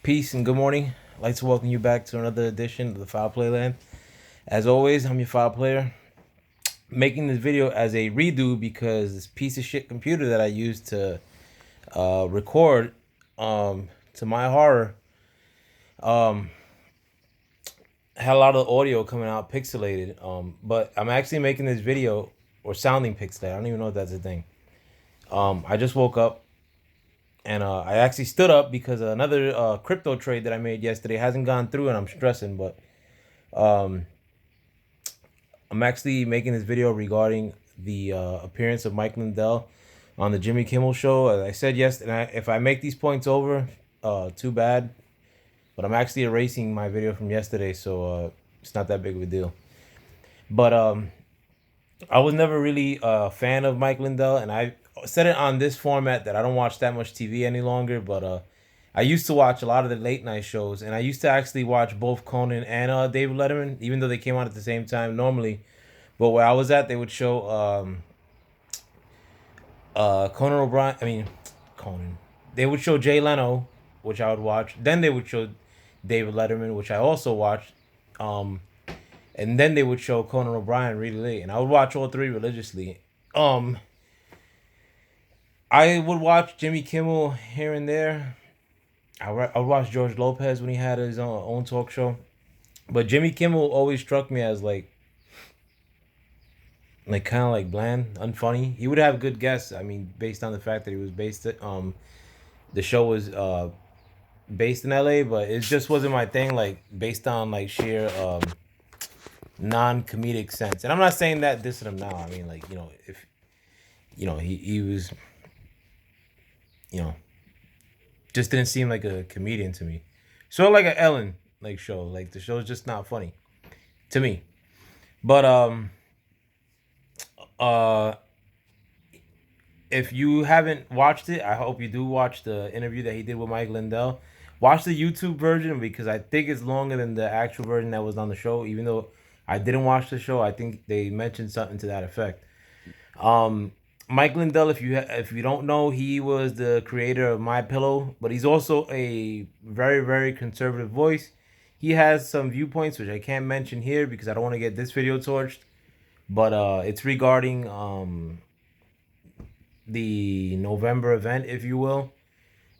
Peace and good morning. I'd like to welcome you back to another edition of the File Playland. As always, I'm your file player, making this video as a redo because this piece of shit computer that I used to record, to my horror, um, had a lot of audio coming out pixelated. But I'm actually making this video or sounding pixelated. I don't even know if that's a thing. I just woke up. And I actually stood up because another crypto trade that I made yesterday hasn't gone through, and I'm stressing. But um, I'm actually making this video regarding the appearance of Mike Lindell on the Jimmy Kimmel show. As I said yesterday, if I make these points over, too bad. But I'm actually erasing my video from yesterday, so it's not that big of a deal. But I was never really a fan of Mike Lindell, and I said it on this format that I don't watch that much TV any longer. But I used to watch a lot of the late night shows, and I used to actually watch both Conan and David Letterman, even though they came out at the same time normally. But where I was at, they would show Conan O'Brien. I mean, Conan. They would show Jay Leno, which I would watch. Then they would show David Letterman, which I also watched. And then they would show Conan O'Brien really late, and I would watch all three religiously. I would watch Jimmy Kimmel here and there. I would watch George Lopez when he had his own talk show, but Jimmy Kimmel always struck me as like kind of like bland, unfunny. He would have good guests. I mean, based on the fact that he was based at the show was based in LA, but it just wasn't my thing. Like based on like sheer non-comedic sense, and I'm not saying that dissing him now. I mean, like if he was just didn't seem like a comedian to me. Sort of like an Ellen like show. Like the show's just not funny to me. But uh if you haven't watched it, I hope you do watch the interview that he did with Mike Lindell. Watch the YouTube version because I think it's longer than the actual version that was on the show. Even though I didn't watch the show, I think they mentioned something to that effect. Mike Lindell, if you don't know, he was the creator of My Pillow, but he's also a very very conservative voice. He has some viewpoints which I can't mention here because I don't want to get this video torched. But it's regarding the November event, if you will.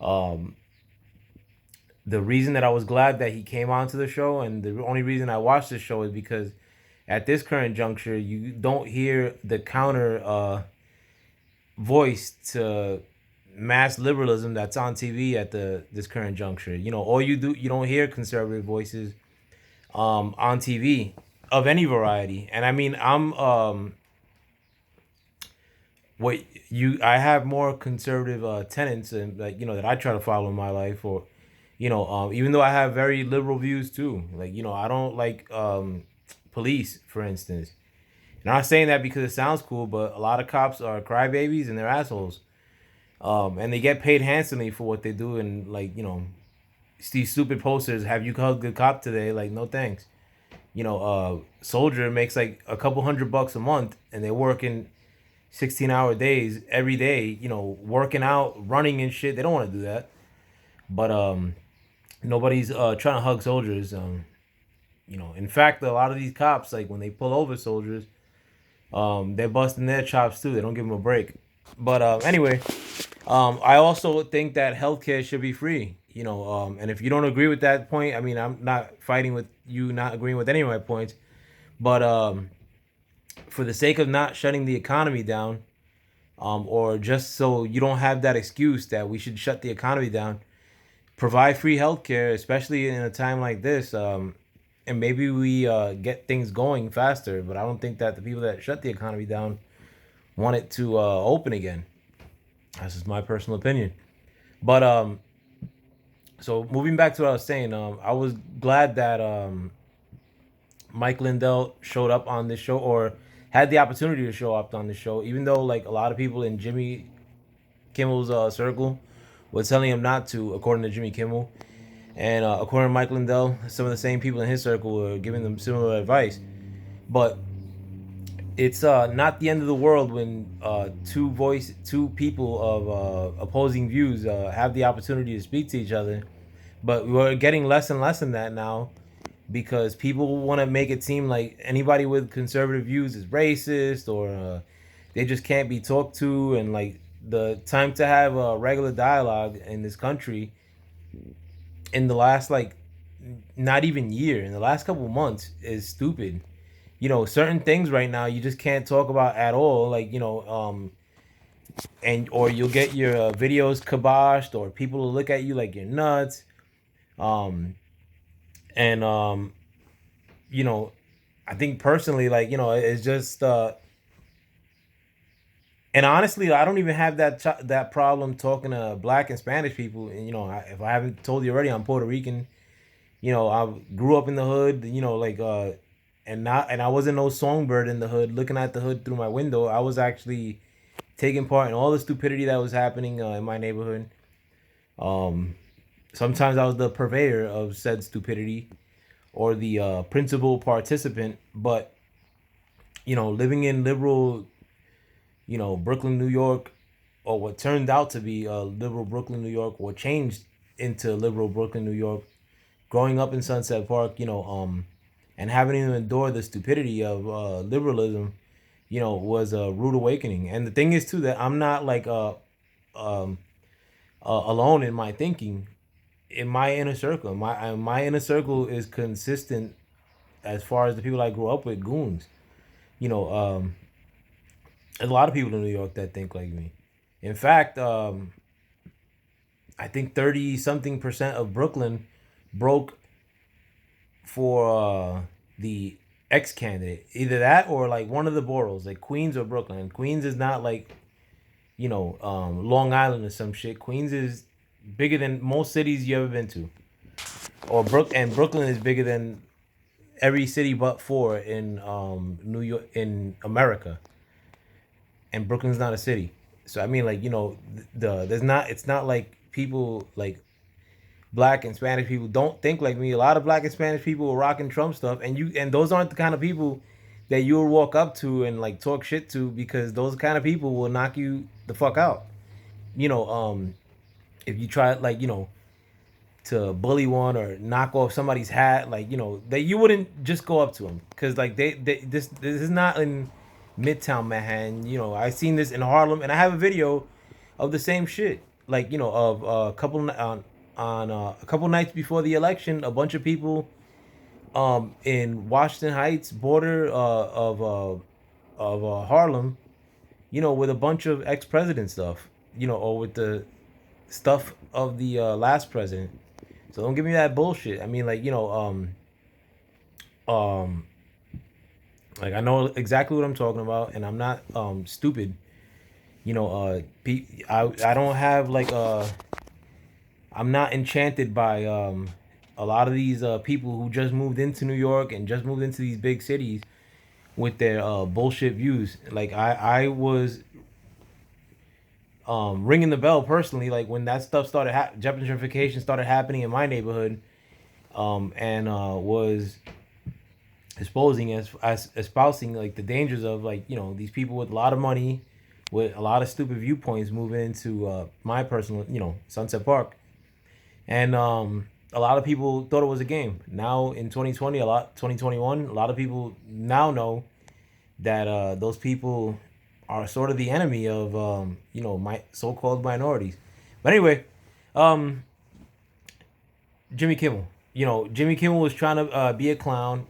Um, the reason that I was glad that he came onto the show, and the only reason I watched the show is because at this current juncture, you don't hear the counter voice to mass liberalism that's on TV at this current juncture. All you don't hear conservative voices on TV of any variety. And I mean, I have more conservative tenets and that I try to follow in my life, or even though I have very liberal views too. Like I don't like police, for instance. And I'm not saying that because it sounds cool, but a lot of cops are crybabies and they're assholes. And they get paid handsomely for what they do. And these stupid posters, have you hugged a cop today? Like, no thanks. Soldier makes like a couple $100 a month, and they're working 16-hour days every day. Working out, running and shit. They don't want to do that. But nobody's trying to hug soldiers. In fact, a lot of these cops, like when they pull over soldiers, they're busting their chops too. They don't give them a break. But anyway, I also think that healthcare should be free. And if you don't agree with that point, I mean, I'm not fighting with you not agreeing with any of my points. But for the sake of not shutting the economy down, or just so you don't have that excuse that we should shut the economy down, provide free healthcare, especially in a time like this. And maybe we get things going faster. But I don't think that the people that shut the economy down want it to open again. That's just my personal opinion. But so moving back to what I was saying, I was glad that Mike Lindell showed up on this show, or had the opportunity to show up on the show, even though like a lot of people in Jimmy Kimmel's circle were telling him not to, according to Jimmy Kimmel. And according to Mike Lindell, some of the same people in his circle were giving them similar advice. But it's not the end of the world when two people of opposing views have the opportunity to speak to each other But we're getting less and less in that now because people want to make it seem like anybody with conservative views is racist or they just can't be talked to. And like the time to have a regular dialogue in this country in the last like not even year, in the last couple months is stupid. Certain things right now you just can't talk about at all. Like, and or you'll get your videos kiboshed, or people will look at you like you're nuts. Um, and you know, I think personally, like, it's just and honestly, I don't even have that problem talking to Black and Spanish people. And if I haven't told you already, I'm Puerto Rican. I grew up in the hood. Like and I wasn't no songbird in the hood, looking at the hood through my window. I was actually taking part in all the stupidity that was happening in my neighborhood. Um, Sometimes I was the purveyor of said stupidity or the principal participant. But living in liberal, Brooklyn, New York, or what turned out to be liberal Brooklyn, New York, or changed into liberal Brooklyn, New York, growing up in Sunset Park, and having to endure the stupidity of liberalism, was a rude awakening. And the thing is too that I'm not like um, alone in my thinking. In my inner circle, my inner circle is consistent as far as the people I grew up with, goons. You know, there's a lot of people in New York that think like me. In fact, I think 30 something% of Brooklyn broke for the ex candidate. Either that or like one of the boroughs, like Queens or Brooklyn. And Queens is not like Long Island or some shit. Queens is bigger than most cities you ever been to. And Brooklyn is bigger than every city but four in New York, in America. And Brooklyn's not a city. So I mean, like, there's not. It's not like people like Black and Spanish people don't think like me. A lot of Black and Spanish people are rocking Trump stuff, and those aren't the kind of people that you'll walk up to and like talk shit to, because those kind of people will knock you the fuck out. You know, if you try like to bully one or knock off somebody's hat, like that you wouldn't just go up to them, because like this is not in Midtown Manhattan. I seen this in Harlem, and I have a video of the same shit. Like of a couple on a couple nights before the election, a bunch of people in Washington Heights border of Harlem, with a bunch of ex president stuff, or with the stuff of the last president. So don't give me that bullshit. I mean, like, um, like I know exactly what I'm talking about, and I'm not stupid. I don't have like I'm not enchanted by a lot of these people who just moved into New York and just moved into these big cities with their bullshit views. Like I was ringing the bell personally, like when that stuff started, gentrification started happening in my neighborhood, and was espousing like the dangers of, like, these people with a lot of money, with a lot of stupid viewpoints moving into my personal, Sunset Park. And a lot of people thought it was a game. Now in 2021, a lot of people now know that those people are sort of the enemy of my so-called minorities. But anyway, um, Jimmy Kimmel. Jimmy Kimmel was trying to be a clown.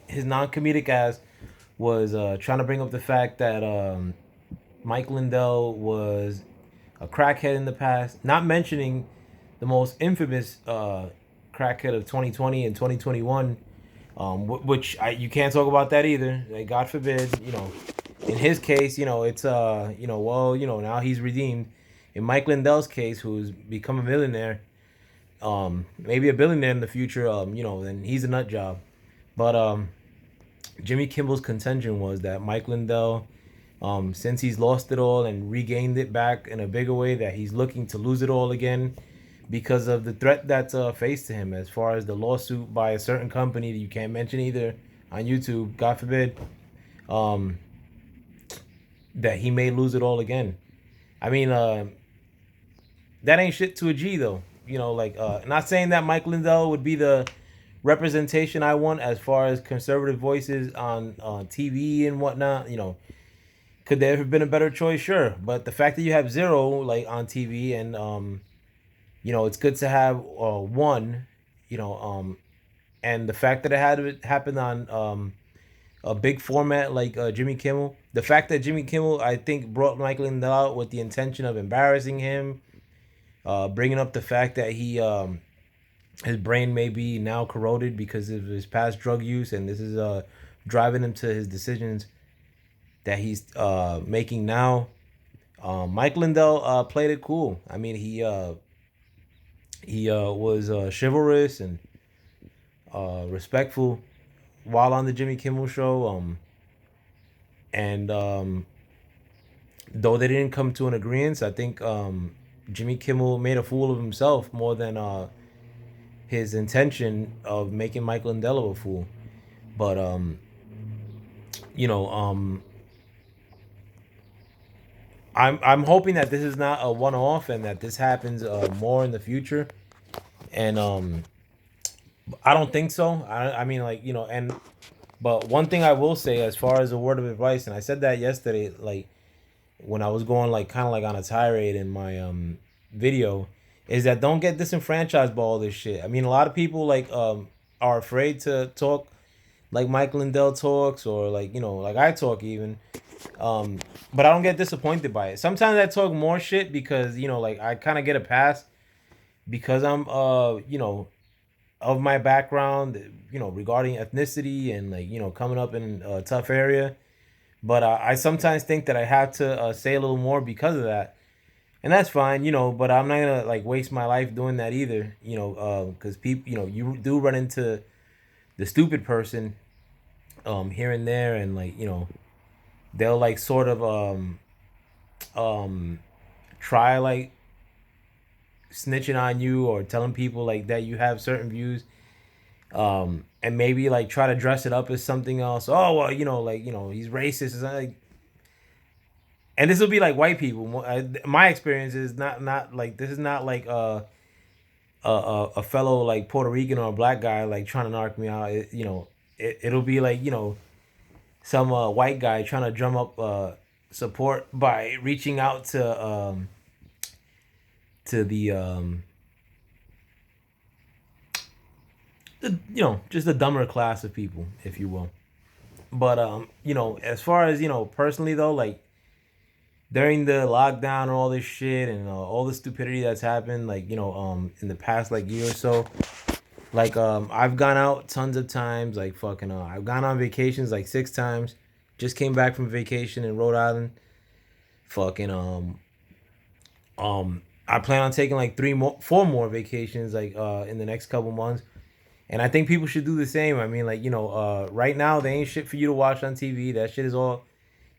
His non-comedic ass was trying to bring up the fact that Mike Lindell was a crackhead in the past, not mentioning the most infamous crackhead of 2020 and 2021, which you can't talk about that either. Like, God forbid, in his case, it's now he's redeemed. In Mike Lindell's case, who's become a millionaire, maybe a billionaire in the future, then he's a nut job. But Jimmy Kimmel's contention was that Mike Lindell, since he's lost it all and regained it back in a bigger way, that he's looking to lose it all again because of the threat that's faced to him, as far as the lawsuit by a certain company that you can't mention either on YouTube, God forbid, um, that he may lose it all again. I mean, that ain't shit to a G though. not saying that Mike Lindell would be the representation I want as far as conservative voices on TV and whatnot. Could there have been a better choice? Sure, but the fact that you have zero like on TV, and it's good to have one, you know, and the fact that it had it happen on a big format like Jimmy Kimmel. The fact that Jimmy Kimmel, I think, brought Michael Lindell out with the intention of embarrassing him, bringing up the fact that his brain may be now corroded because of his past drug use, and this is driving him to his decisions that he's making now. Mike Lindell played it cool. I mean, he was chivalrous and respectful while on the Jimmy Kimmel show. And though they didn't come to an agreement, I think Jimmy Kimmel made a fool of himself more than his intention of making Mike Lindell a fool. But you know, I'm hoping that this is not a one off and that this happens more in the future. And I don't think so. I mean, like, and but one thing I will say as far as a word of advice, and I said that yesterday, like when I was going like kind of like on a tirade in my video, is that don't get disenfranchised by all this shit. I mean, a lot of people like are afraid to talk like Mike Lindell talks, or like like I talk even. But I don't get disappointed by it. Sometimes I talk more shit because like I kind of get a pass because I'm of my background, regarding ethnicity and like coming up in a tough area. But I sometimes think that I have to say a little more because of that, and that's fine, But I'm not gonna like waste my life doing that either, because people, you do run into the stupid person, here and there, and like they'll like sort of um try like snitching on you or telling people like that you have certain views, and maybe like try to dress it up as something else. Oh well, he's racist. It's like, and this will be like white people. My experience is not like this is not like a fellow like Puerto Rican or a black guy like trying to knock me out. It'll be like some white guy trying to drum up support by reaching out to the just the dumber class of people, if you will. But as far as personally though, like during the lockdown and all this shit and all the stupidity that's happened, like in the past like year or so, like I've gone out tons of times, like fucking I've gone on vacations like 6 times. Just came back from vacation in Rhode Island. Fucking I plan on taking like 4 more vacations like in the next couple months. And I think people should do the same. I mean, like, right now, they ain't shit for you to watch on TV. That shit is all.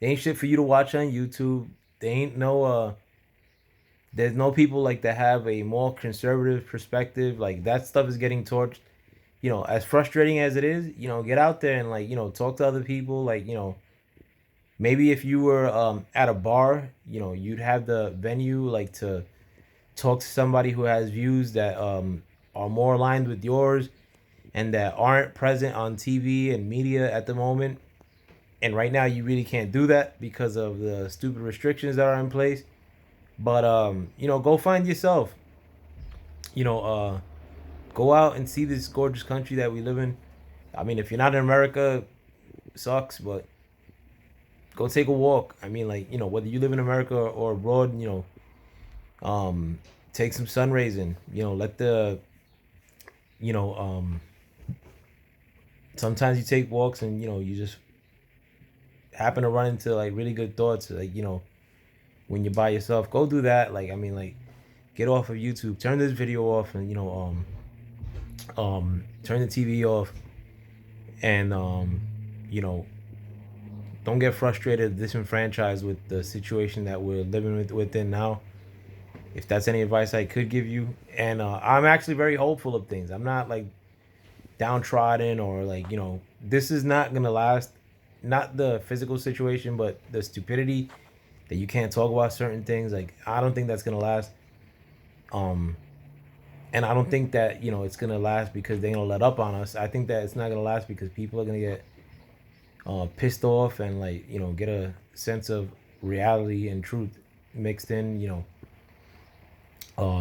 They ain't shit for you to watch on YouTube. They ain't there's no people like that have a more conservative perspective. Like, that stuff is getting torched. As frustrating as it is, get out there and, like, talk to other people. Like, maybe if you were at a bar, you'd have the venue, like, to talk to somebody who has views that are more aligned with yours and that aren't present on TV and media at the moment. And right now, you really can't do that because of the stupid restrictions that are in place. But go find yourself. You know, uh, go out and see this gorgeous country that we live in. I mean, if you're not in America, it sucks, but go take a walk. I mean, like whether you live in America or abroad, take some sun rays in. Let the you know sometimes you take walks and you just happen to run into like really good thoughts, like when you're by yourself. Go do that. Like, I mean, like, get off of YouTube, turn this video off, and turn the TV off, and you know don't get frustrated, disenfranchised with the situation that we're living within now. If that's any advice I could give you. And I'm actually very hopeful of things. I'm not like downtrodden or like this is not gonna last. Not the physical situation, but the stupidity that you can't talk about certain things. Like, I don't think that's gonna last. Um, And I don't think that it's gonna last because they're gonna let up on us. I think that it's not gonna last because people are gonna get pissed off and like get a sense of reality and truth mixed in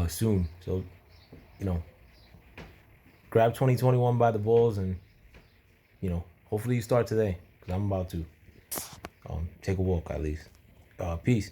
soon. So you know grab 2021 by the balls and hopefully you start today because I'm about to take a walk at least. Peace.